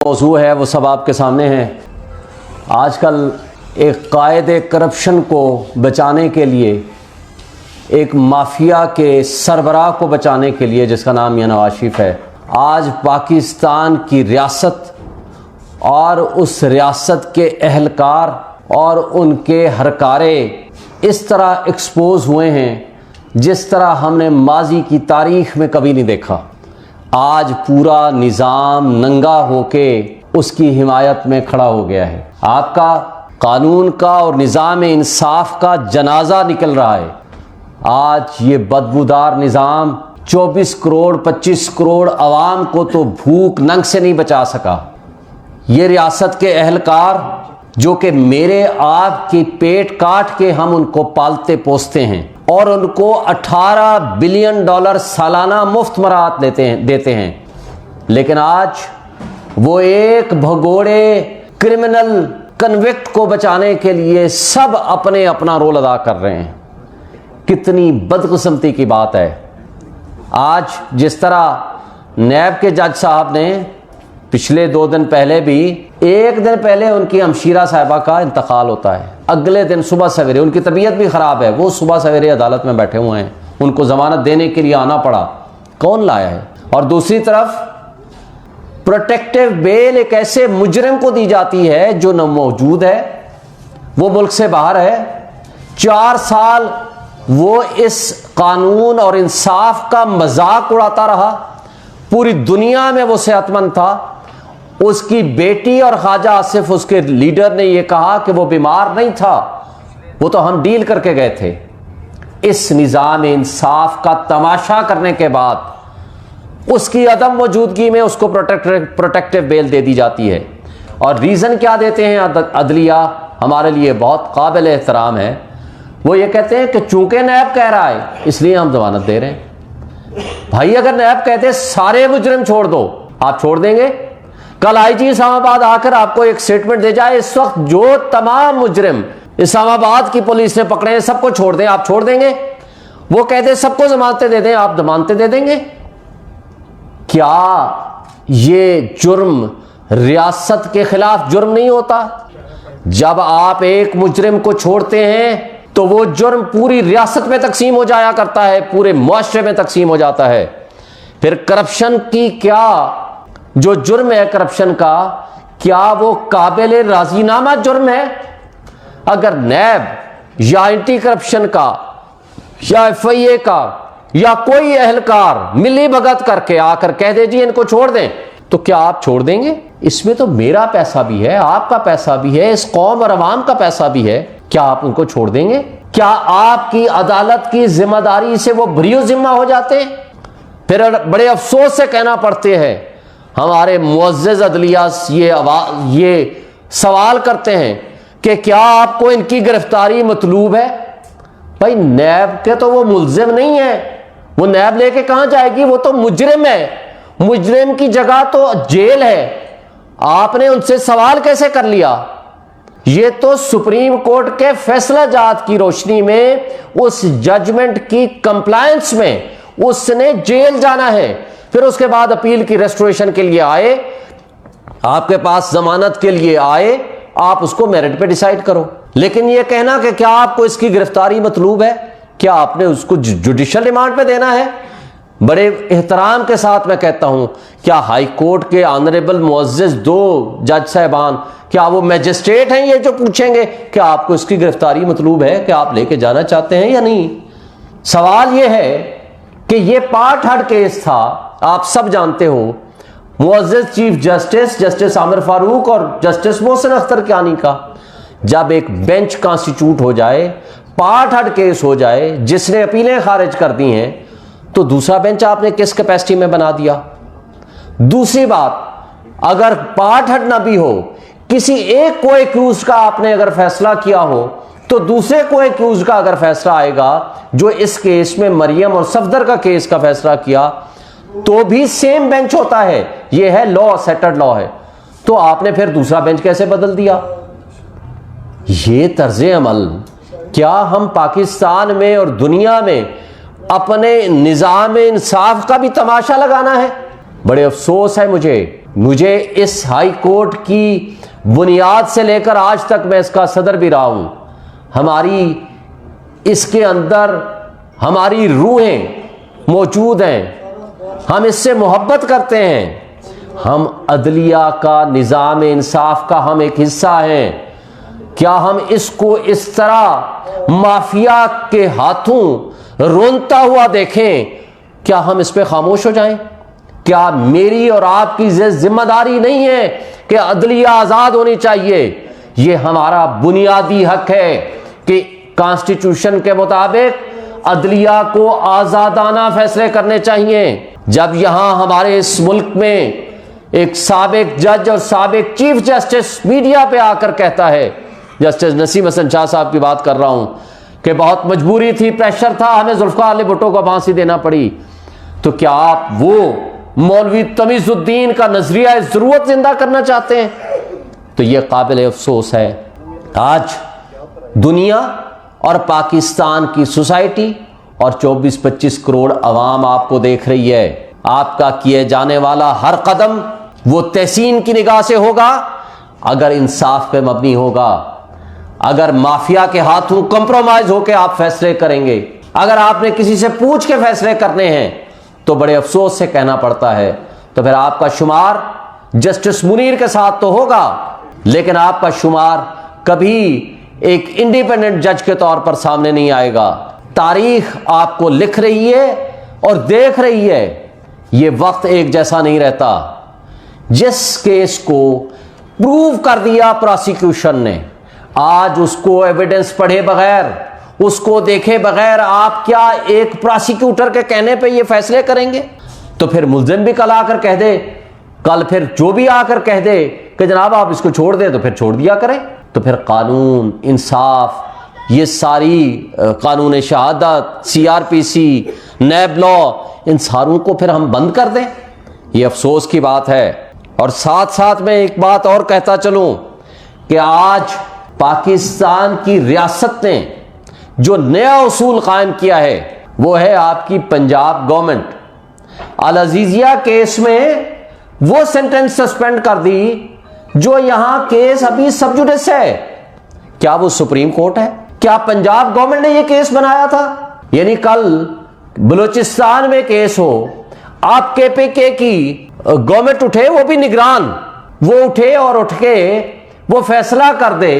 मौजू है वो सब आपके सामने है। आजकल एक कायदे करप्शन को बचाने के लिए, एक माफिया के सरबराह को बचाने के लिए, जिसका नाम मियां नवाज शरीफ है, आज पाकिस्तान की रियासत और उस रियासत के अहलकार और उनके हरकारे इस तरह एक्सपोज हुए हैं जिस तरह हमने माजी की तारीख में कभी नहीं देखा। आज पूरा निज़ाम नंगा होके उसकी हिमायत में खड़ा हो गया है। आपका कानून का और निज़ाम इंसाफ का जनाजा निकल रहा है। आज ये बदबूदार निज़ाम 24 करोड़ 25 करोड़ अवाम को तो भूख नंग से नहीं बचा सका। ये रियासत के अहलकार जो कि मेरे आपकी पेट काट के हम उनको पालते पोसते हैं और उनको $18 बिलियन सालाना मुफ्त मराहत देते हैं, लेकिन आज वो एक भगोड़े क्रिमिनल कन्विक्ट को बचाने के लिए सब अपने अपना रोल अदा कर रहे हैं। कितनी बदकिस्मती की बात है। आज जिस तरह नैब के जज साहब ने पिछले 2 दिन पहले भी, एक दिन पहले उनकी हमशीरा साहिबा का इंतकाल होता है, अगले दिन सुबह सवेरे उनकी तबीयत भी ख़राब है, वो सुबह सवेरे अदालत में बैठे हुए हैं, उनको ज़मानत देने के लिए आना पड़ा। कौन लाया है? और दूसरी तरफ प्रोटेक्टिव बेल एक ऐसे मुजरिम को दी जाती है जो न मौजूद है, वो मुल्क से बाहर है। 4 साल वो इस कानून और इंसाफ का मजाक उड़ाता रहा। पूरी दुनिया में वो सेहतमंद था। उसकी बेटी और ख्वाजा आसिफ, उसके लीडर, ने यह कहा कि वो बीमार नहीं था, वो तो हम डील करके गए थे। इस निज़ाम इंसाफ का तमाशा करने के बाद उसकी अदम मौजूदगी में उसको प्रोटेक्टिव बेल दे दी जाती है। और रीज़न क्या देते हैं अदलिया, हमारे लिए बहुत काबिल एहतराम है। वो ये कहते हैं कि चूंकि नैब कह रहा है इसलिए हम जमानत दे रहे हैं। भाई, अगर नैब कहते सारे मुजरिम छोड़ दो, आप छोड़ देंगे? कल आईजी इस्लामाबाद आकर आपको एक स्टेटमेंट दे जाए, इस वक्त जो तमाम मुजरिम इस्लामाबाद की पुलिस ने पकड़े हैं सबको छोड़ दें, आप छोड़ देंगे? वो कहते सबको जमानतें दे दें, आप जमानतें दे देंगे? क्या ये जुर्म रियासत के खिलाफ जुर्म नहीं होता? जब आप एक मुजरिम को छोड़ते हैं तो वो जुर्म पूरी रियासत में तकसीम हो जाया करता है, पूरे मुआशरे में तकसीम हो जाता है। फिर करप्शन की क्या, जो जुर्म है करप्शन का, क्या वो काबिल राजीनामा जुर्म है? अगर नैब या एंटी करप्शन का या FIA का या कोई अहलकार मिली भगत करके आकर कह दे जी इनको छोड़ दें, तो क्या आप छोड़ देंगे? इसमें तो मेरा पैसा भी है, आपका पैसा भी है, इस कौम और अवाम का पैसा भी है। क्या आप उनको छोड़ देंगे? क्या आपकी अदालत की जिम्मेदारी से वो बरीओ जिम्मा हो जाते हैं? फिर बड़े अफसोस से कहना पड़ते हैं, हमारे मुअज़्ज़ज़ अदलिया ये सवाल करते हैं कि क्या आपको इनकी गिरफ्तारी मतलूब है? भाई, नैब के तो वो मुल्जिम नहीं है, वो नैब लेके कहां जाएगी? वो तो मुजरिम है, मुजरिम की जगह तो जेल है। आपने उनसे सवाल कैसे कर लिया? ये तो सुप्रीम कोर्ट के फैसला जात की रोशनी में, उस जजमेंट की कंप्लायंस में उसने जेल जाना है। फिर उसके बाद अपील की रेस्टोरेशन के लिए आए, आपके पास जमानत के लिए आए, आप उसको मेरिट पे डिसाइड करो। लेकिन ये कहना कि क्या आपको इसकी गिरफ्तारी मतलूब है, क्या आपने उसको जुडिशियल रिमांड पे देना है? बड़े एहतराम के साथ मैं कहता हूं, क्या हाई कोर्ट के ऑनरेबल मुअज़्ज़ज़ 2 जज साहबान, क्या वो मैजिस्ट्रेट हैं ये जो पूछेंगे कि आपको इसकी गिरफ्तारी मतलूब है, कि आप लेके जाना चाहते हैं या नहीं? सवाल ये है कि ये पार्ट हर्ट केस था, आप सब जानते हो। मुअज़्ज़ज़ चीफ जस्टिस आमिर फारूक और जस्टिस मोहसिन अख्तर कियानी का जब एक बेंच कॉन्स्टिट्यूट हो जाए, पार्ट हर्ट केस हो जाए, जिसने अपीलें खारिज कर दी हैं, तो दूसरा बेंच आपने किस कैपेसिटी में बना दिया? दूसरी बात, अगर पार्ट हर्ट ना भी हो, किसी एक को एक्यूज का आपने अगर फैसला किया हो, तो दूसरे को एक्यूज का अगर फैसला आएगा, जो इस केस में मरियम और सफदर का केस का फैसला किया, तो भी सेम बेंच होता है। यह है लॉ, सेटल्ड लॉ है। तो आपने फिर दूसरा बेंच कैसे बदल दिया? ये तर्ज अमल क्या हम पाकिस्तान में और दुनिया में अपने निज़ाम इंसाफ का भी तमाशा लगाना है? बड़े अफसोस है मुझे मुझे इस हाई कोर्ट की बुनियाद से लेकर आज तक, मैं इसका सदर भी रहा हूं, हमारी इसके अंदर हमारी रूहें मौजूद हैं, हम इससे मोहब्बत करते हैं, हम अदलिया का, निज़ाम इंसाफ का हम एक हिस्सा हैं। क्या हम इसको इस तरह माफिया के हाथों रोनता हुआ देखें? क्या हम इस पे खामोश हो जाएं? क्या मेरी और आपकी जिम्मेदारी नहीं है कि अदलिया आजाद होनी चाहिए? ये हमारा बुनियादी हक है कि कॉन्स्टिट्यूशन के मुताबिक अदलिया को आजादाना फैसले करने चाहिए। जब यहां हमारे इस मुल्क में एक साबिक जज और साबिक चीफ जस्टिस मीडिया पे आकर कहता है, जस्टिस नसीम हसन शाह साहब की बात कर रहा हूं, कि बहुत मजबूरी थी, प्रेशर था, हमें जुल्फकार अली भुट्टो को फांसी देना पड़ी, तो क्या आप वो मौलवी तमीजुद्दीन का नजरिया जरूरत जिंदा करना चाहते हैं? तो यह काबिल अफसोस है। आज दुनिया और पाकिस्तान की सोसाइटी और 24-25 करोड़ अवाम आपको देख रही है। आपका किए जाने वाला हर कदम वो तहसीन की निगाह से होगा अगर इंसाफ पे मबनी होगा। अगर माफिया के हाथों कंप्रोमाइज होकर आप फैसले करेंगे, अगर आपने किसी से पूछ के फैसले करने हैं, तो बड़े अफसोस से कहना पड़ता है, तो फिर आपका शुमार जस्टिस मुनीर के साथ तो होगा, लेकिन आपका शुमार कभी एक इंडिपेंडेंट जज के तौर पर सामने नहीं आएगा। तारीख आपको लिख रही है और देख रही है, यह वक्त एक जैसा नहीं रहता। जिस केस को प्रूव कर दिया प्रोसिक्यूशन ने, आज उसको एविडेंस पढ़े बगैर, उसको देखे बगैर आप क्या एक प्रोसिक्यूटर के कहने पे ये फैसले करेंगे? तो फिर मुल्जिम भी कल आकर कह दे, कल फिर जो भी आकर कह दे कि जनाब आप इसको छोड़ दे, तो फिर छोड़ दिया करें। तो फिर कानून, इंसाफ, ये सारी कानून शहादत, CRPC, नैब लॉ, इन सारों को फिर हम बंद कर दें? ये अफसोस की बात है। और साथ साथ में एक बात और कहता चलूं कि आज पाकिस्तान की रियासत ने जो नया उसूल कायम किया है वो है आपकी पंजाब गवर्नमेंट। अल अजीजिया केस में वो सेंटेंस सस्पेंड कर दी जो यहां केस अभी सब जुडिस है। क्या वो सुप्रीम कोर्ट है? क्या पंजाब गवर्नमेंट ने ये केस बनाया था? यानी कल बलूचिस्तान में केस हो, आप KPK की गवर्नमेंट उठे, वो भी निगरान, वो उठे और उठ के वो फैसला कर दे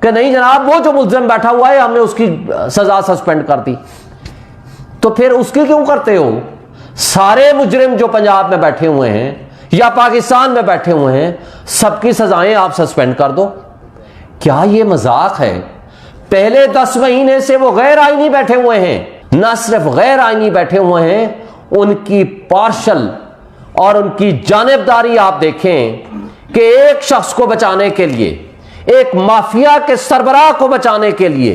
कि नहीं जनाब वो जो मुल्जिम बैठा हुआ है हमने उसकी सजा सस्पेंड कर दी। तो फिर उसकी क्यों करते हो? सारे मुजरिम जो पंजाब में बैठे हुए हैं या पाकिस्तान में बैठे हुए हैं, सबकी सजाएं आप सस्पेंड कर दो। क्या ये मजाक है? पहले 10 महीने से वो गैर आईनी बैठे हुए हैं, न सिर्फ गैर आईनी बैठे हुए हैं, उनकी पार्शल और उनकी जानिबदारी आप देखें कि एक शख्स को बचाने के लिए, एक माफिया के सरबराह को बचाने के लिए,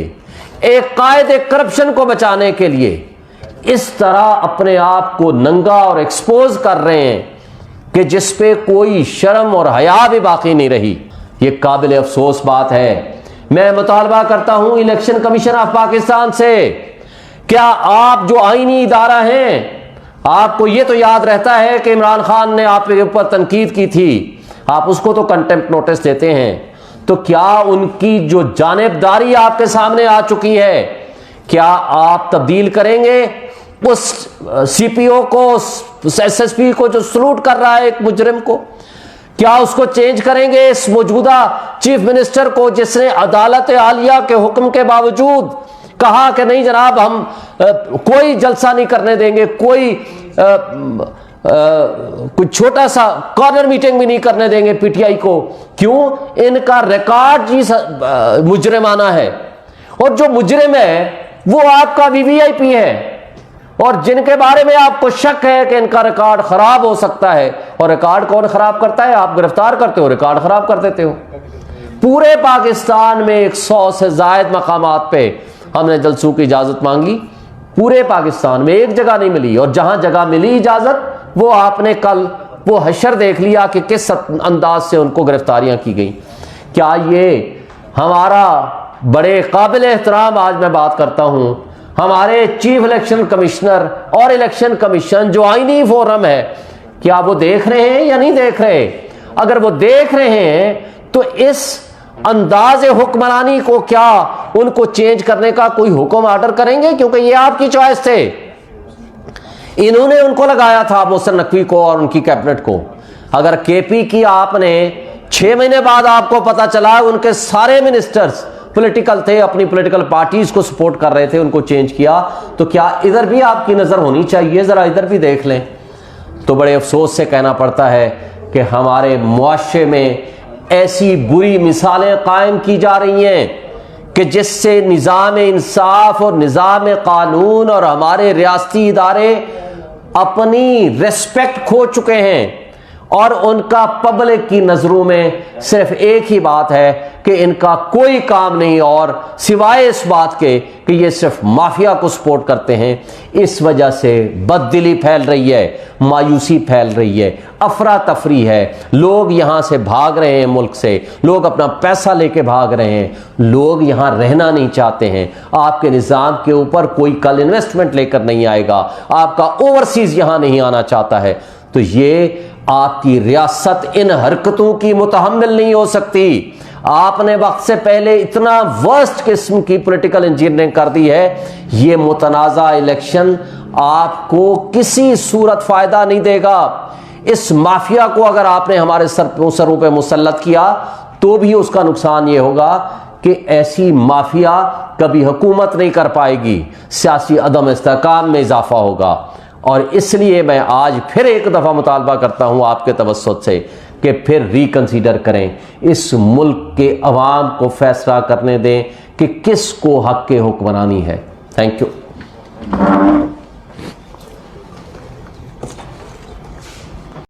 एक कायदे करप्शन को बचाने के लिए इस तरह अपने आप को नंगा और एक्सपोज कर रहे हैं कि जिस पे कोई शर्म और हया भी बाकी नहीं रही। ये काबिल अफसोस बात है। मैं मुतालबा करता हूं इलेक्शन कमीशन ऑफ पाकिस्तान से, क्या आप जो आईनी इदारा हैं, आपको ये तो याद रहता है कि इमरान खान ने आपके ऊपर तनकीद की थी, आप उसको तो कंटेम्प्ट नोटिस देते हैं, तो क्या उनकी जो जानिबदारी आपके सामने आ चुकी है, क्या आप तब्दील करेंगे उस CPO को, SSP को जो सलूट कर रहा है एक मुजरिम को? क्या उसको चेंज करेंगे इस मौजूदा चीफ मिनिस्टर को जिसने अदालत आलिया के हुक्म के बावजूद कहा कि नहीं जनाब हम कोई जलसा नहीं करने देंगे, कोई कुछ छोटा सा कॉर्नर मीटिंग भी नहीं करने देंगे PTI को? क्यों? इनका रिकॉर्ड ही मुजरिमाना है, और जो मुजरिम है वो आपका VVIP है, और जिनके बारे में आपको शक है कि इनका रिकॉर्ड खराब हो सकता है। और रिकॉर्ड कौन खराब करता है? आप गिरफ्तार करते हो, रिकॉर्ड खराब कर देते हो। पूरे पाकिस्तान में 100 से ज्यादा मकामात पे हमने जलसों की इजाजत मांगी, पूरे पाकिस्तान में एक जगह नहीं मिली, और जहां जगह मिली इजाजत वो आपने कल वो हशर देख लिया कि किस अंदाज से उनको गिरफ्तारियां की गई। क्या ये हमारा बड़े काबिल एहतराम, आज मैं बात करता हूं, हमारे चीफ इलेक्शन कमिश्नर और इलेक्शन कमीशन जो आईनी फोरम है, क्या वो देख रहे हैं या नहीं देख रहे? अगर वो देख रहे हैं तो इस अंदाज हुक्मरानी को क्या उनको चेंज करने का कोई हुक्म ऑर्डर करेंगे? क्योंकि ये आपकी चॉइस थे, इन्होंने उनको लगाया था, मोहसिन नकवी को और उनकी कैबिनेट को। अगर केपी की आपने 6 महीने बाद आपको पता चला उनके सारे मिनिस्टर्स पॉलिटिकल थे, अपनी पॉलिटिकल पार्टीज को सपोर्ट कर रहे थे, उनको चेंज किया, तो क्या इधर भी आपकी नजर होनी चाहिए? जरा इधर भी देख लें। तो बड़े अफसोस से कहना पड़ता है कि हमारे मुआशरे में ऐसी बुरी मिसालें कायम की जा रही हैं कि जिससे निज़ाम इंसाफ और निज़ाम कानून और हमारे रियासती इदारे अपनी रिस्पेक्ट खो चुके हैं और उनका पब्लिक की नजरों में सिर्फ एक ही बात है कि इनका कोई काम नहीं और सिवाय इस बात के कि ये सिर्फ माफिया को सपोर्ट करते हैं। इस वजह से बददिली फैल रही है, मायूसी फैल रही है, अफरा तफरी है, लोग यहां से भाग रहे हैं, मुल्क से लोग अपना पैसा लेके भाग रहे हैं, लोग यहां रहना नहीं चाहते हैं। आपके निज़ाम के ऊपर कोई कल इन्वेस्टमेंट लेकर नहीं आएगा, आपका ओवरसीज यहां नहीं आना चाहता है। तो ये आपकी रियासत इन हरकतों की मुतहम्मिल नहीं हो सकती। आपने वक्त से पहले इतना वर्स्ट किस्म की पॉलिटिकल इंजीनियरिंग कर दी है, ये मुतनाज़ा इलेक्शन आपको किसी सूरत फायदा नहीं देगा। इस माफिया को अगर आपने हमारे सरों पे मुसल्लत किया तो भी उसका नुकसान ये होगा कि ऐसी माफिया कभी हुकूमत नहीं कर पाएगी, सियासी अदम इस्तेहकाम में इजाफा होगा। और इसलिए मैं आज फिर एक दफ़ा मुतालबा करता हूँ आपके तवस्सुत से कि फिर रिकंसीडर करें, इस मुल्क के अवाम को फैसला करने दें कि किसको हक के हुक्मरानी है। Thank you.